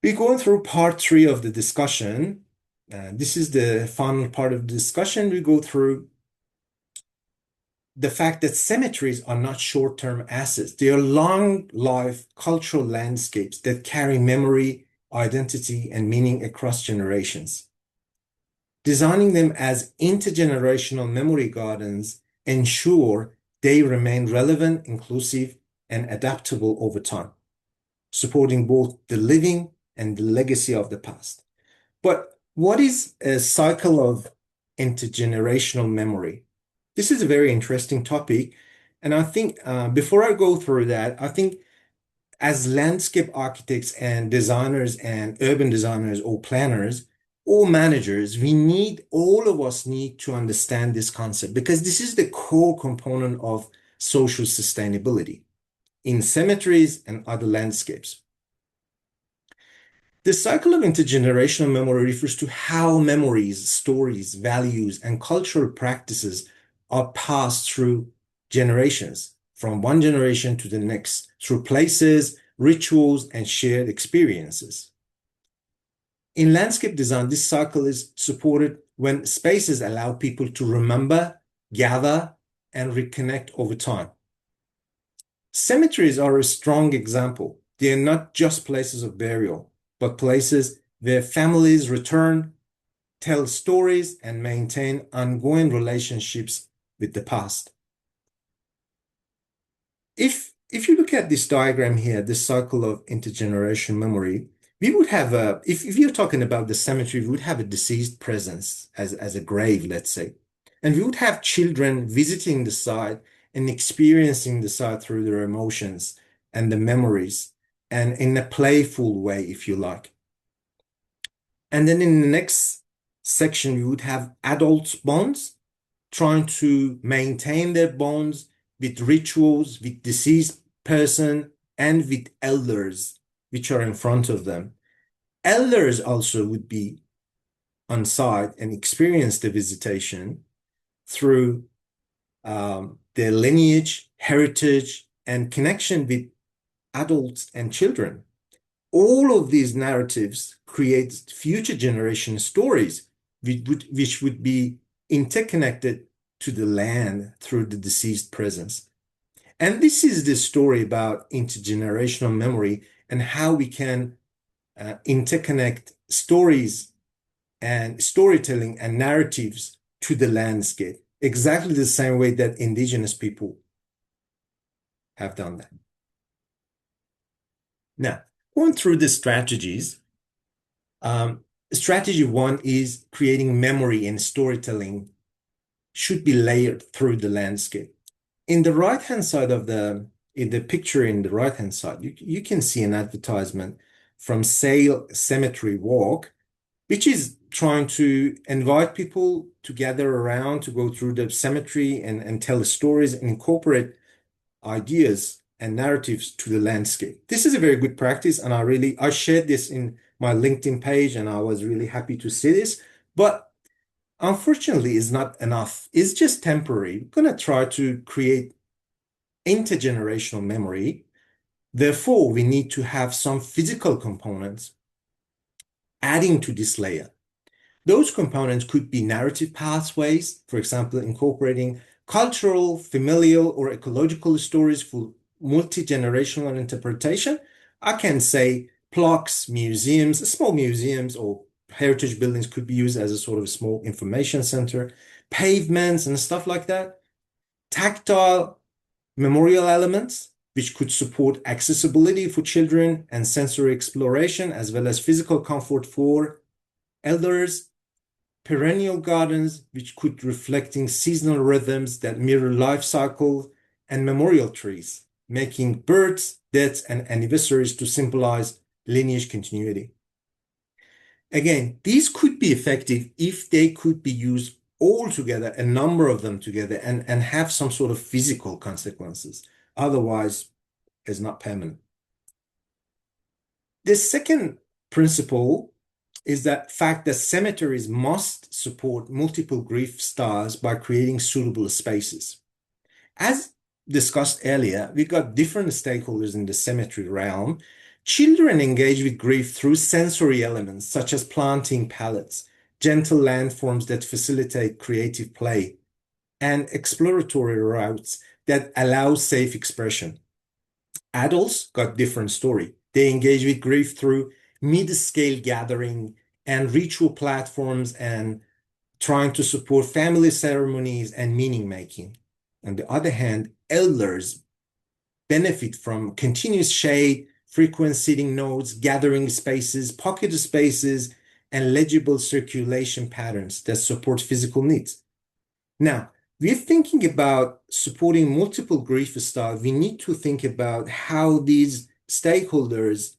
We're going through part three of the discussion. This is the final part of the discussion. We go through the fact that cemeteries are not short-term assets. They are long-life cultural landscapes that carry memory, identity, and meaning across generations. Designing them as intergenerational memory gardens ensure they remain relevant, inclusive, and adaptable over time, supporting both the living and the legacy of the past. But what is a cycle of intergenerational memory? This is a very interesting topic. And I think before I go through that, I think as landscape architects and designers and urban designers or planners or managers, all of us need to understand this concept because this is the core component of social sustainability in cemeteries and other landscapes. The cycle of intergenerational memory refers to how memories, stories, values, and cultural practices are passed through generations, from one generation to the next, through places, rituals, and shared experiences. In landscape design, this cycle is supported when spaces allow people to remember, gather, and reconnect over time. Cemeteries are a strong example. They are not just places of burial, but places where families return, tell stories, and maintain ongoing relationships with the past. If you look at this diagram here, this cycle of intergenerational memory, we would have if you're talking about the cemetery, we would have a deceased presence as a grave, let's say. And we would have children visiting the site and experiencing the site through their emotions and the memories and in a playful way, if you like. And then in the next section, we would have adult bonds trying to maintain their bonds with rituals, with deceased person, and with elders, which are in front of them. Elders also would be on site and experience the visitation through their lineage, heritage, and connection with adults and children. All of these narratives create future generation stories, which would be interconnected to the land through the deceased presence. And this is the story about intergenerational memory and how we can interconnect stories and storytelling and narratives to the landscape, exactly the same way that indigenous people have done that. Now, going through the strategies, strategy one is creating memory and storytelling should be layered through the landscape. In the right-hand side of in the picture in the right-hand side, you can see an advertisement from Sale Cemetery Walk, which is trying to invite people to gather around to go through the cemetery and tell stories and incorporate ideas and narratives to the landscape. This is a very good practice, and I shared this in my LinkedIn page, and I was really happy to see this. But unfortunately, it's not enough. It's just temporary. We're going to try to create intergenerational memory. Therefore, we need to have some physical components adding to this layer. Those components could be narrative pathways, for example, incorporating cultural, familial, or ecological stories for multi-generational interpretation. I can say plaques, museums, small museums or heritage buildings could be used as a sort of small information center, pavements and stuff like that. Tactile memorial elements, which could support accessibility for children and sensory exploration, as well as physical comfort for elders. Perennial gardens, which could reflecting seasonal rhythms that mirror life cycles, and memorial trees, making births, deaths, and anniversaries to symbolize lineage continuity. Again, these could be effective if they could be used all together, a number of them together, and have some sort of physical consequences. Otherwise, it's not permanent. The second principle is that fact that cemeteries must support multiple grief styles by creating suitable spaces. As discussed earlier, we've got different stakeholders in the cemetery realm Children engage with grief through sensory elements such as planting palettes, gentle landforms that facilitate creative play, and exploratory routes that allow safe expression. Adults got different story. They engage with grief through mid-scale gathering and ritual platforms and trying to support family ceremonies and meaning making. On the other hand, elders benefit from continuous shade, frequent sitting nodes, gathering spaces, pocket spaces, and legible circulation patterns that support physical needs. Now, we're thinking about supporting multiple grief styles. We need to think about how these stakeholders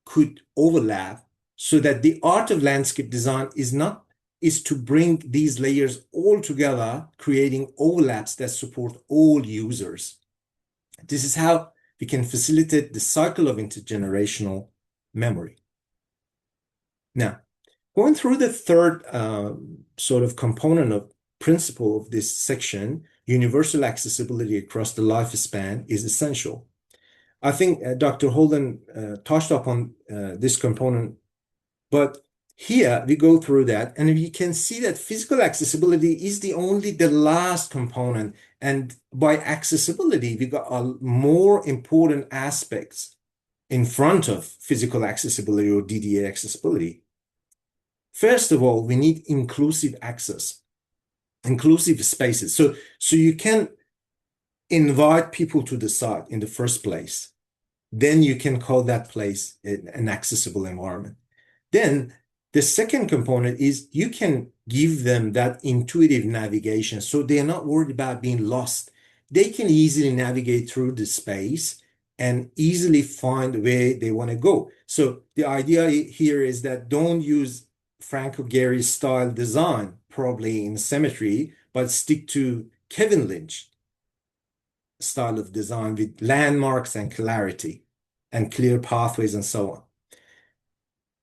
could overlap so that the art of landscape design is to bring these layers all together, creating overlaps that support all users. This is how we can facilitate the cycle of intergenerational memory. Now, going through the third sort of component of principle of this section, universal accessibility across the lifespan is essential. I think Dr. Holden touched upon this component, but here we go through that, and we can see that physical accessibility is the last component. And by accessibility, we got more important aspects in front of physical accessibility or DDA accessibility. First of all, we need inclusive access, inclusive spaces. So you can invite people to the site in the first place. Then you can call that place an accessible environment. Then the second component is you can give them that intuitive navigation so they're not worried about being lost. They can easily navigate through the space and easily find where they want to go. So the idea here is that don't use Franco Gehry style design, probably in cemetery, but stick to Kevin Lynch style of design with landmarks and clarity and clear pathways and so on.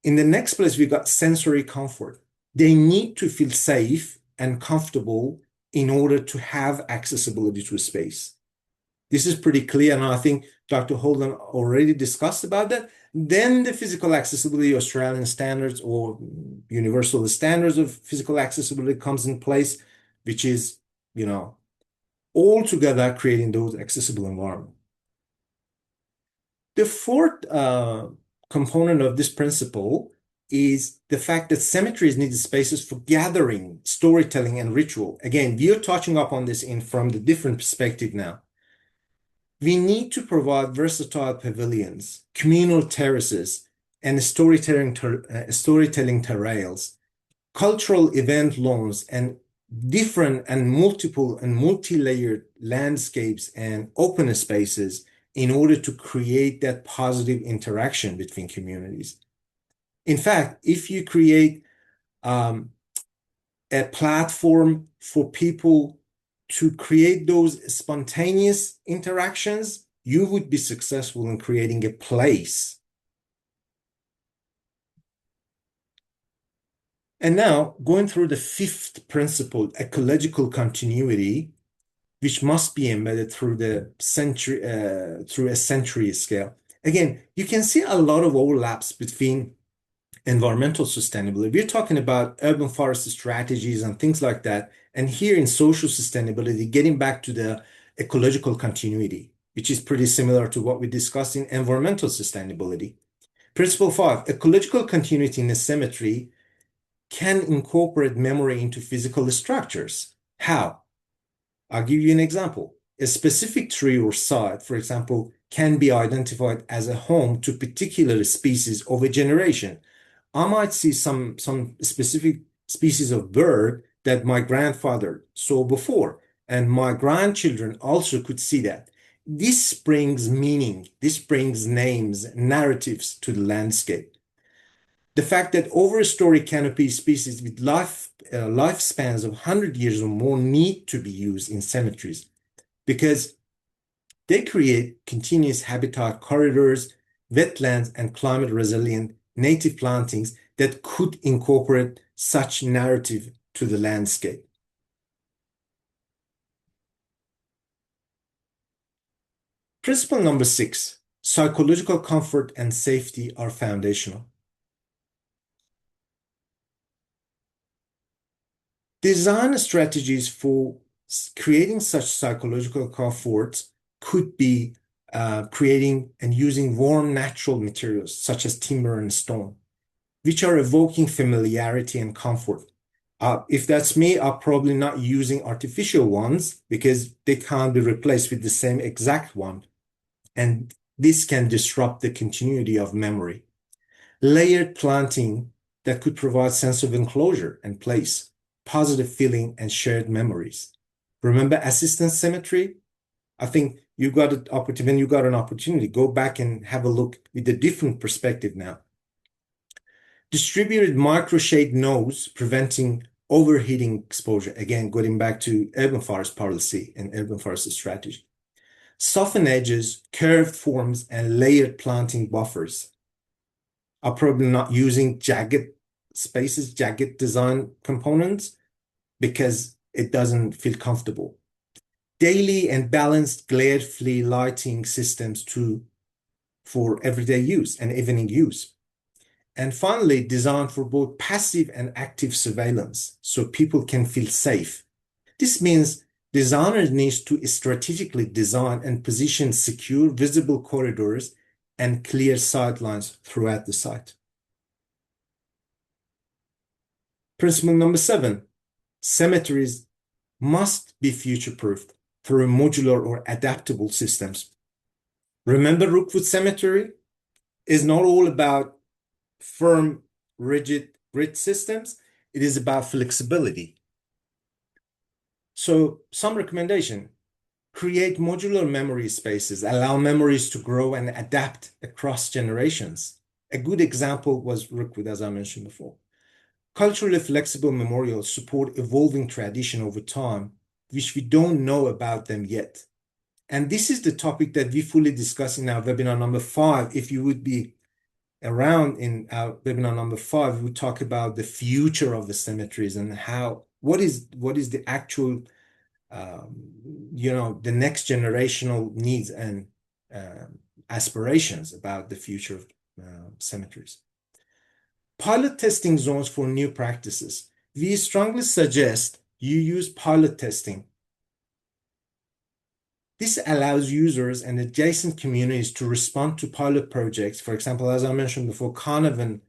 In the next place, we got sensory comfort. They need to feel safe and comfortable in order to have accessibility to space. This is pretty clear, and I think Dr. Holden already discussed about that. Then the physical accessibility Australian standards or universal standards of physical accessibility comes in place, which is, all together creating those accessible environments. The fourth component of this principle is the fact that cemeteries need spaces for gathering, storytelling, and ritual. Again, we are touching upon this from the different perspective now. We need to provide versatile pavilions, communal terraces, and storytelling terrails, cultural event lawns, and different and multiple and multi-layered landscapes and open spaces in order to create that positive interaction between communities. In fact, if you create a platform for people to create those spontaneous interactions, you would be successful in creating a place. And now, going through the fifth principle, ecological continuity, which must be embedded through through a century scale. Again, you can see a lot of overlaps between environmental sustainability. We're talking about urban forest strategies and things like that. And here in social sustainability, getting back to the ecological continuity, which is pretty similar to what we discussed in environmental sustainability. Principle 5, ecological continuity in a cemetery can incorporate memory into physical structures. How? I'll give you an example. A specific tree or site, for example, can be identified as a home to particular species of a generation. I might see some specific species of bird that my grandfather saw before, and my grandchildren also could see that. This brings meaning, this brings names, narratives to the landscape. The fact that overstory canopy species with lifespans of 100 years or more need to be used in cemeteries because they create continuous habitat corridors, wetlands, and climate-resilient native plantings that could incorporate such narrative to the landscape. Principle number 6, Psychological comfort and safety are foundational. Design strategies for creating such psychological comforts could be creating and using warm natural materials such as timber and stone, which are evoking familiarity and comfort. If that's me, I'm probably not using artificial ones because they can't be replaced with the same exact one. And this can disrupt the continuity of memory. Layered planting that could provide sense of enclosure and place, positive feeling, and shared memories. Remember assistance symmetry? I think you got an opportunity, when you got an opportunity, go back and have a look with a different perspective now. Distributed microshade nodes preventing overheating exposure. Again, going back to urban forest policy and urban forest strategy. Soften edges, curved forms, and layered planting buffers. Are probably not using jagged spaces, jagged design components because it doesn't feel comfortable. Daily and balanced glare-free lighting systems for everyday use and evening use. And finally, design for both passive and active surveillance so people can feel safe. This means designers need to strategically design and position secure, visible corridors and clear sightlines throughout the site. Principle number 7, cemeteries must be future-proofed through modular or adaptable systems. Remember, Rookwood Cemetery is not all about firm, rigid grid systems. It is about flexibility. So some recommendation, create modular memory spaces, allow memories to grow and adapt across generations. A good example was Rookwood, as I mentioned before. Culturally flexible memorials support evolving tradition over time, which we don't know about them yet. And this is the topic that we fully discuss in our webinar number 5. If you would be around in our webinar number 5, we would talk about the future of the cemeteries and what is the actual, the next generational needs and aspirations about the future of cemeteries. Pilot testing zones for new practices. We strongly suggest you use pilot testing. This allows users and adjacent communities to respond to pilot projects. For example, as I mentioned before, Carnarvon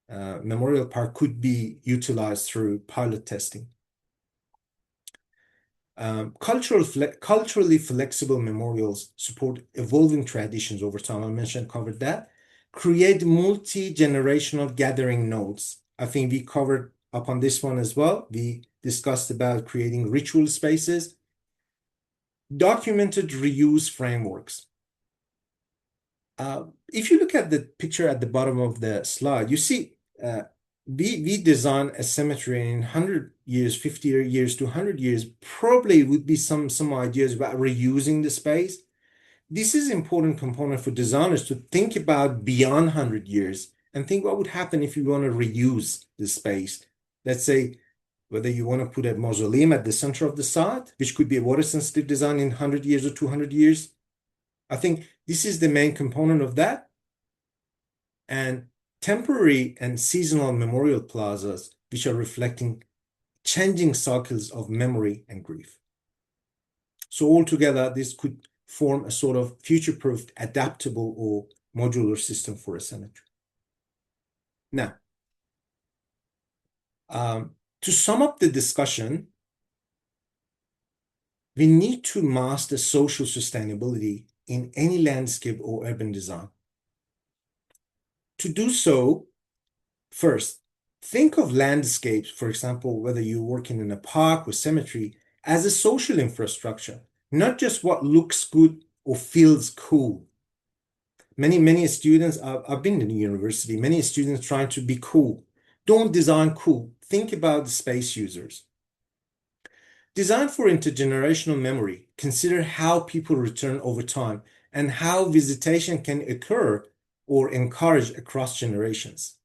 Memorial Park could be utilized through pilot testing. Culturally flexible memorials support evolving traditions over time. I covered that. Create multi-generational gathering nodes. I think we covered up on this one as well. We discussed about creating ritual spaces. Documented reuse frameworks. If you look at the picture at the bottom of the slide, you see we design a cemetery in 100 years, 50 years to 100 years, probably would be some ideas about reusing the space. This is an important component for designers to think about beyond 100 years and think what would happen if you want to reuse the space. Let's say whether you want to put a mausoleum at the center of the site, which could be a water-sensitive design in 100 years or 200 years. I think this is the main component of that. And temporary and seasonal memorial plazas, which are reflecting changing cycles of memory and grief. So altogether, this could form a sort of future-proof, adaptable, or modular system for a cemetery. Now, to sum up the discussion, we need to master social sustainability in any landscape or urban design. To do so, first, think of landscapes, for example, whether you're working in a park or cemetery, as a social infrastructure, not just what looks good or feels cool. Many students, I've been in university, many students trying to be cool. Don't design cool. Think about the space users. Design for intergenerational memory. Consider how people return over time and how visitation can occur or encourage across generations.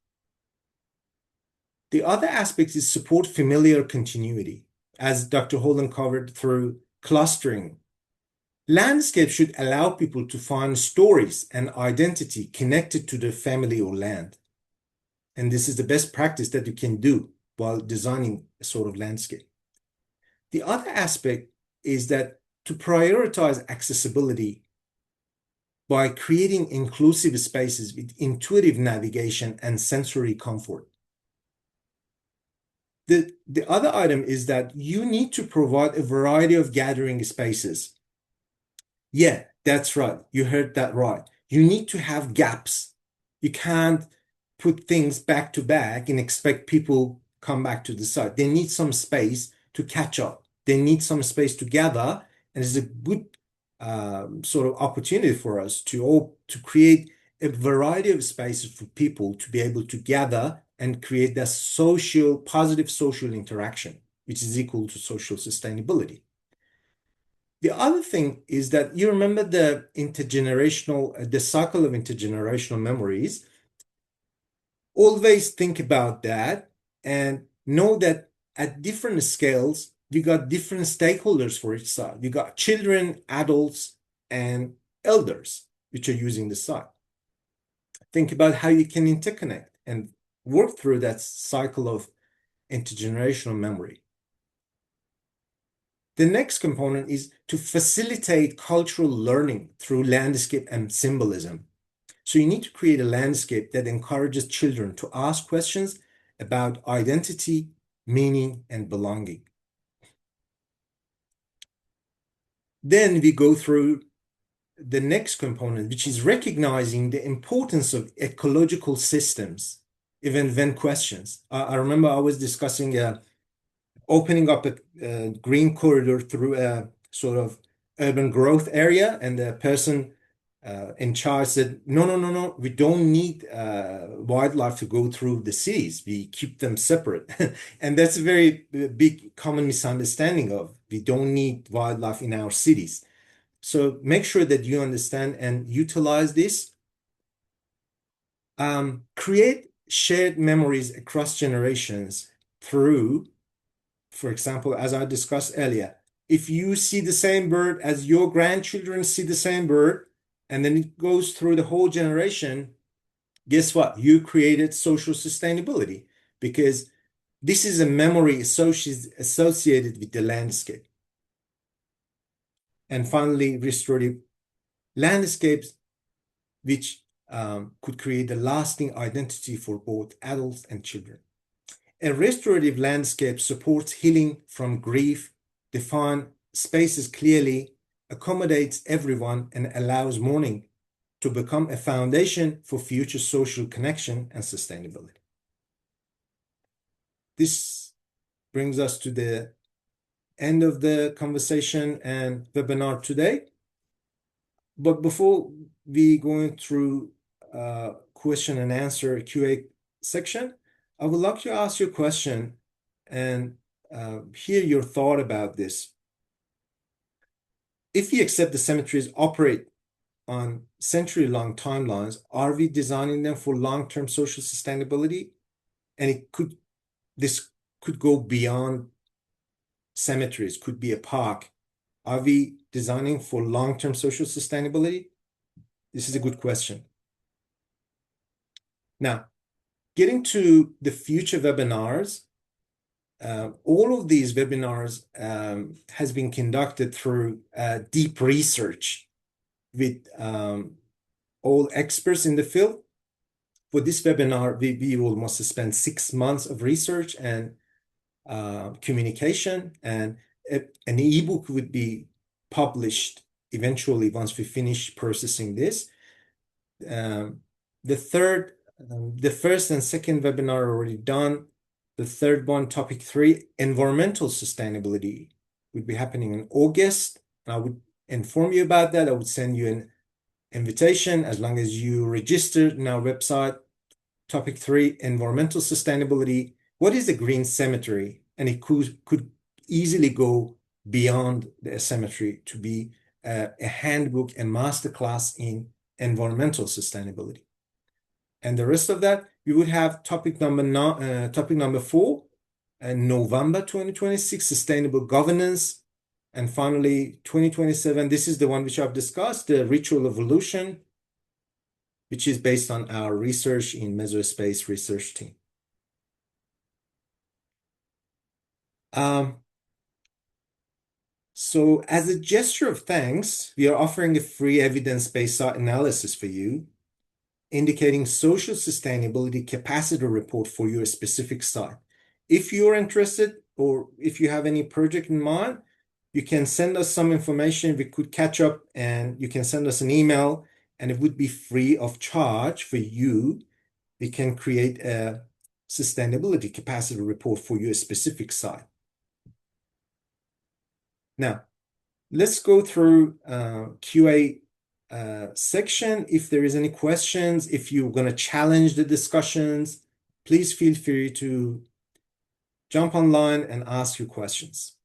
The other aspect is support familiar continuity, as Dr. Holden covered through clustering, Landscape should allow people to find stories and identity connected to their family or land. And this is the best practice that you can do while designing a sort of landscape. The other aspect is that to prioritize accessibility by creating inclusive spaces with intuitive navigation and sensory comfort. The other item is that you need to provide a variety of gathering spaces. Yeah, that's right. You heard that right. You need to have gaps. You can't put things back to back and expect people come back to the site. They need some space to catch up. They need some space to gather, and it's a good sort of opportunity for us to create a variety of spaces for people to be able to gather and create that positive social interaction, which is equal to social sustainability. The other thing is that you remember the cycle of intergenerational memories. Always think about that and know that at different scales, you got different stakeholders for each side. You got children, adults, and elders, which are using the site. Think about how you can interconnect and work through that cycle of intergenerational memory. The next component is to facilitate cultural learning through landscape and symbolism. So you need to create a landscape that encourages children to ask questions about identity, meaning, and belonging. Then we go through the next component, which is recognizing the importance of ecological systems, even when questions. I remember I was discussing opening up a green corridor through a sort of urban growth area, and the person in charge said, no, no, no, no, we don't need wildlife to go through the cities. We keep them separate. And that's a very big common misunderstanding of we don't need wildlife in our cities. So make sure that you understand and utilize this. Create shared memories across generations through, for example, as I discussed earlier, if you see the same bird as your grandchildren see the same bird, and then it goes through the whole generation, guess what? You created social sustainability because this is a memory associated with the landscape. And finally, restorative landscapes, which could create a lasting identity for both adults and children. A restorative landscape supports healing from grief, defines spaces clearly, accommodates everyone, and allows mourning to become a foundation for future social connection and sustainability. This brings us to the end of the conversation and webinar today. But before we go through question and answer QA section, I would like to ask you a question and hear your thought about this. If we accept the cemeteries operate on century-long timelines, are we designing them for long-term social sustainability? And this could go beyond cemeteries, could be a park. Are we designing for long-term social sustainability? This is a good question. Now, getting to the future webinars, all of these webinars has been conducted through deep research with all experts in the field. For this webinar, we will must spend 6 months of research and communication, and an ebook would be published eventually once we finish processing this. The first and second webinar are already done. The third one, topic 3, environmental sustainability, would be happening in August. I would inform you about that. I would send you an invitation as long as you register in our website. Topic 3, environmental sustainability. What is a green cemetery? And it could easily go beyond the cemetery to be a handbook and masterclass in environmental sustainability. And the rest of that, we would have topic number 4, November 2026, sustainable governance. And finally, 2027, this is the one which I've discussed, the ritual evolution, which is based on our research in Mesospace research team. So as a gesture of thanks, we are offering a free evidence-based site analysis for you, indicating social sustainability capacity report for your specific site. If you're interested or if you have any project in mind, you can send us some information. We could catch up and you can send us an email and it would be free of charge for you. We can create a sustainability capacity report for your specific site. Now, let's go through QA section. If there is any questions, if you're going to challenge the discussions, please feel free to jump online and ask your questions.